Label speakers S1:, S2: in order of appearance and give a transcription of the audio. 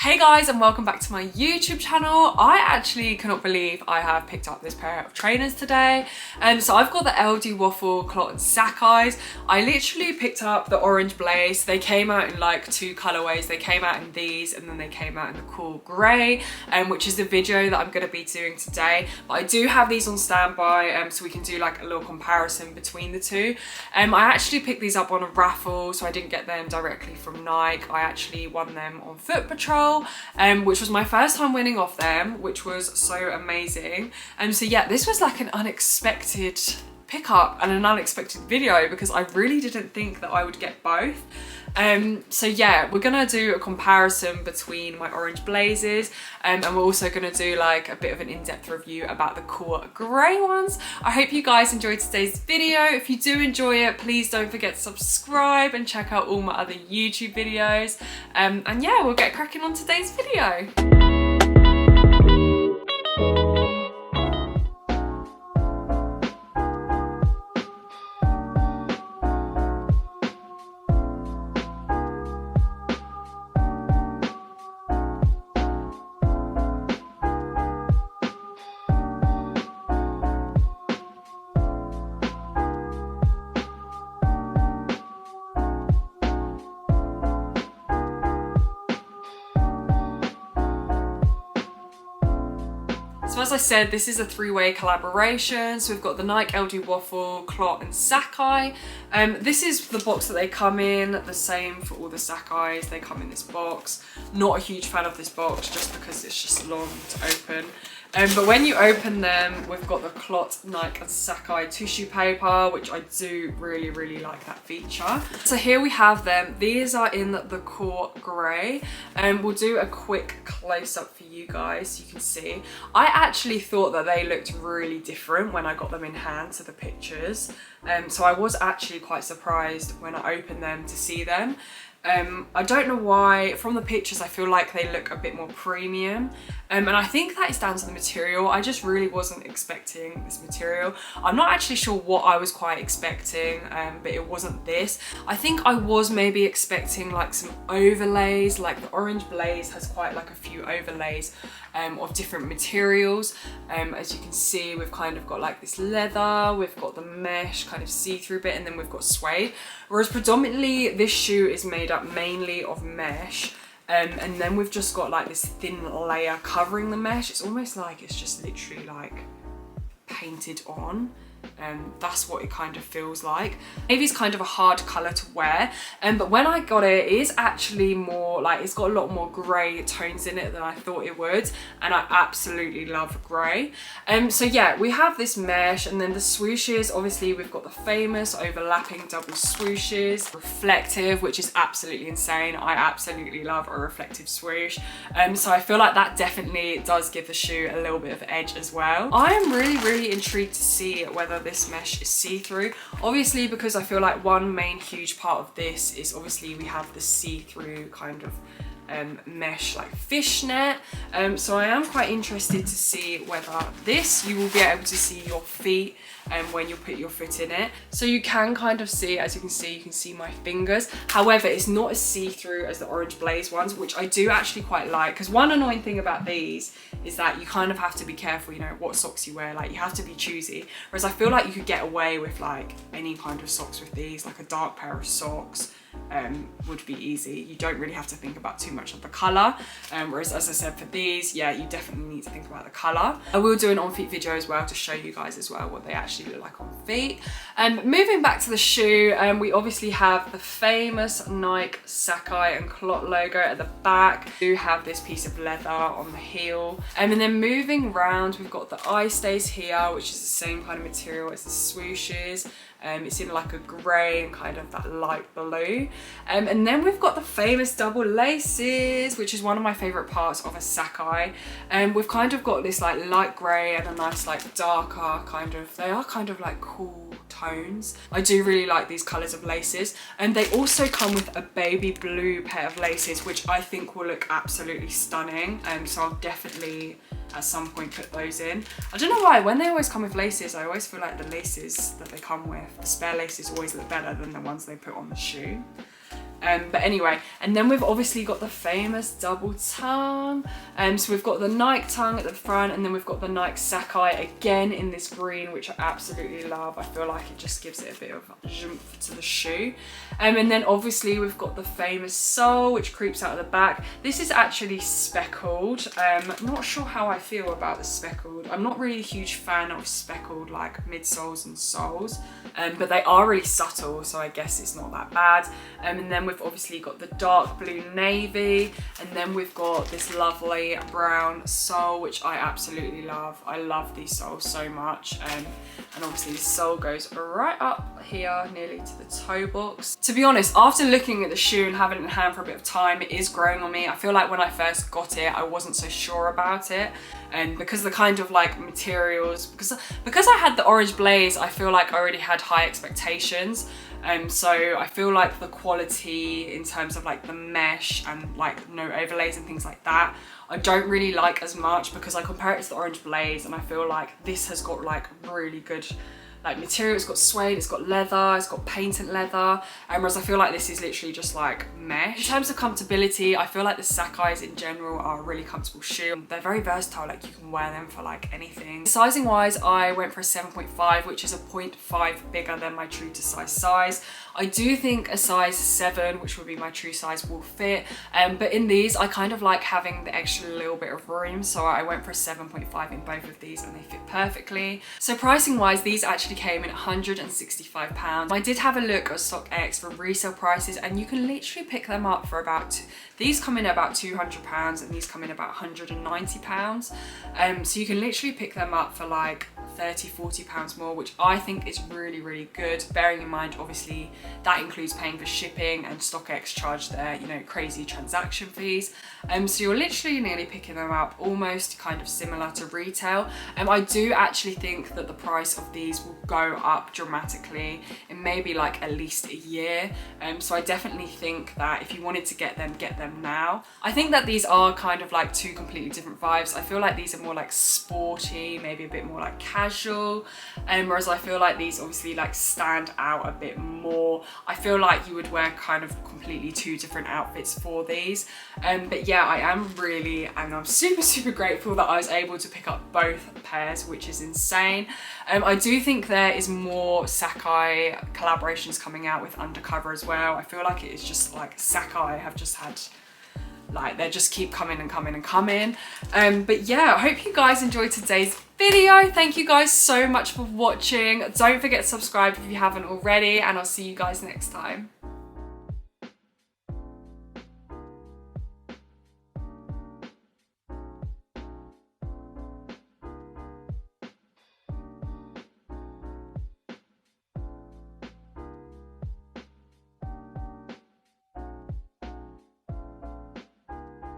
S1: Hey guys, and welcome back to my YouTube channel. I actually cannot believe I have picked up this pair of trainers today. So I've got the LDWaffle Clot Sacai's. I literally picked up the orange blaze. They came out in like two colorways. They came out in these and then they came out in the cool grey, which is the video that I'm going to be doing today. But I do have these on standby so we can do like a little comparison between the two. I actually picked these up on a raffle, so I didn't get them directly from Nike. I actually won them on Foot Patrol. Which was my first time winning off them, which was so amazing. So yeah, this was like an unexpected pickup and an unexpected video because I really didn't think that I would get both. So yeah, we're gonna do a comparison between my orange blazes, and we're also gonna do like a bit of an in-depth review about the cool grey ones. I hope you guys enjoyed today's video. If you do enjoy it, please don't forget to subscribe and check out all my other YouTube videos. And yeah, we'll get cracking on today's video. So as I said, this is a three-way collaboration. So we've got the Nike LDWaffle, Clot and Sacai. This is the box that they come in, the same for all the Sacai's. They come in this box. Not a huge fan of this box just because it's just long to open. But when you open them, we've got the Clot, Nike and Sacai tissue paper, which I do really like that feature. So here we have them. These are in the core grey. We'll do a quick close-up for you guys so you can see. I actually thought that they looked really different when I got them in hand to the pictures. So I was actually quite surprised when I opened them to see them. I don't know why, from the pictures I feel like they look a bit more premium, and I think that is down to the material. I just really wasn't expecting this material. I'm not actually sure what I was quite expecting, but it wasn't this. I think I was maybe expecting like some overlays, like the orange blaze has quite like a few overlays of different materials. As you can see, we've kind of got like this leather, we've got the mesh kind of see-through bit, and then we've got suede. Whereas predominantly this shoe is made up mainly of mesh, and then we've just got like this thin layer covering the mesh. It's almost like it's just literally like painted on. That's what it kind of feels like. Navy's kind of a hard colour to wear, but when I got it, it is actually more like, it's got a lot more grey tones in it than I thought it would, and I absolutely love grey. So yeah, we have this mesh, and then the swooshes, obviously we've got the famous overlapping double swooshes, reflective, which is absolutely insane. I absolutely love a reflective swoosh. So I feel like that definitely does give the shoe a little bit of edge as well. I am really intrigued to see whether this mesh is see-through, obviously, because I feel like one main huge part of this is obviously we have the see-through kind of mesh like fishnet. So I am quite interested to see whether this, you will be able to see your feet when you put your foot in it. So you can kind of see, as you can see my fingers. However, it's not as see-through as the orange blaze ones, which I do actually quite like, because one annoying thing about these is that you kind of have to be careful, you know, what socks you wear. Like, you have to be choosy, whereas I feel like you could get away with like any kind of socks with these, like a dark pair of socks would be easy. You don't really have to think about too much of the colour, whereas as I said, for these, yeah, you definitely need to think about the colour. I will do an on-feet video as well to show you guys as well what they actually look like on feet. Moving back to the shoe, we obviously have the famous Nike Sacai and Clot logo at the back. We do have this piece of leather on the heel, and then moving around, we've got the eye stays here, which is the same kind of material as the swooshes. It's in like a grey and kind of that light blue. And then we've got the famous double laces, which is one of my favourite parts of a Sacai. We've kind of got this like light grey and a nice like darker kind of, they are kind of like cool tones. I do really like these colours of laces. And they also come with a baby blue pair of laces, which I think will look absolutely stunning. So I'll definitely at some point put those in. I don't know why, when they always come with laces, I always feel like the laces that they come with, the spare laces always look better than the ones they put on the shoe. But anyway, and then we've obviously got the famous double tongue. So we've got the Nike tongue at the front, and then we've got the Nike Sacai again in this green, which I absolutely love. I feel like it just gives it a bit of zhoomph to the shoe. And then obviously we've got the famous sole, which creeps out of the back. This is actually speckled. Not sure how I feel about the speckled. I'm not really a huge fan of speckled like midsoles and soles, but they are really subtle, so I guess it's not that bad. And then we've obviously got the dark blue navy, and then we've got this lovely brown sole, which I absolutely love. I love these soles so much. And obviously the sole goes right up here nearly to the toe box. To be honest, after looking at the shoe and having it in hand for a bit of time, it is growing on me. I feel like when I first got it, I wasn't so sure about it, and because the kind of like materials, because I had the orange blaze, I feel like I already had high expectations. So I feel like the quality in terms of like the mesh and like no overlays and things like that, I don't really like as much, because I compare it to the orange blaze and I feel like this has got like really good like material. It's got suede, it's got leather, it's got patent leather, whereas I feel like this is literally just like mesh. In terms of comfortability, I feel like the Sacai's in general are a really comfortable shoe. They're very versatile, like you can wear them for like anything. Sizing wise, I went for a 7.5, which is a 0.5 bigger than my true to size. I do think a size 7, which would be my true size, will fit, but in these I kind of like having the extra little bit of room, so I went for a 7.5 in both of these and they fit perfectly. So pricing wise, these actually came in £165. I did have a look at StockX for resale prices, and you can literally pick them up for about, these come in at about £200 and these come in about £190. So you can literally pick them up for like £30–40 more, which I think is really, really good, bearing in mind obviously that includes paying for shipping, and StockX charge their, you know, crazy transaction fees. So you're literally nearly picking them up almost kind of similar to retail. I do actually think that the price of these will go up dramatically in maybe like at least a year. So I definitely think that if you wanted to get them now. I think that these are kind of like two completely different vibes. I feel like these are more like sporty, maybe a bit more like casual, whereas I feel like these obviously like stand out a bit more. I feel like you would wear kind of completely two different outfits for these. But yeah, I am really, and I'm super grateful that I was able to pick up both pairs, which is insane. I do think there is more Sacai collaborations coming out with Undercover as well. I feel like it is just like Sacai have just had, like, they just keep coming and coming and coming. But yeah, I hope you guys enjoyed today's video. Thank you guys so much for watching. Don't forget to subscribe if you haven't already, and I'll see you guys next time.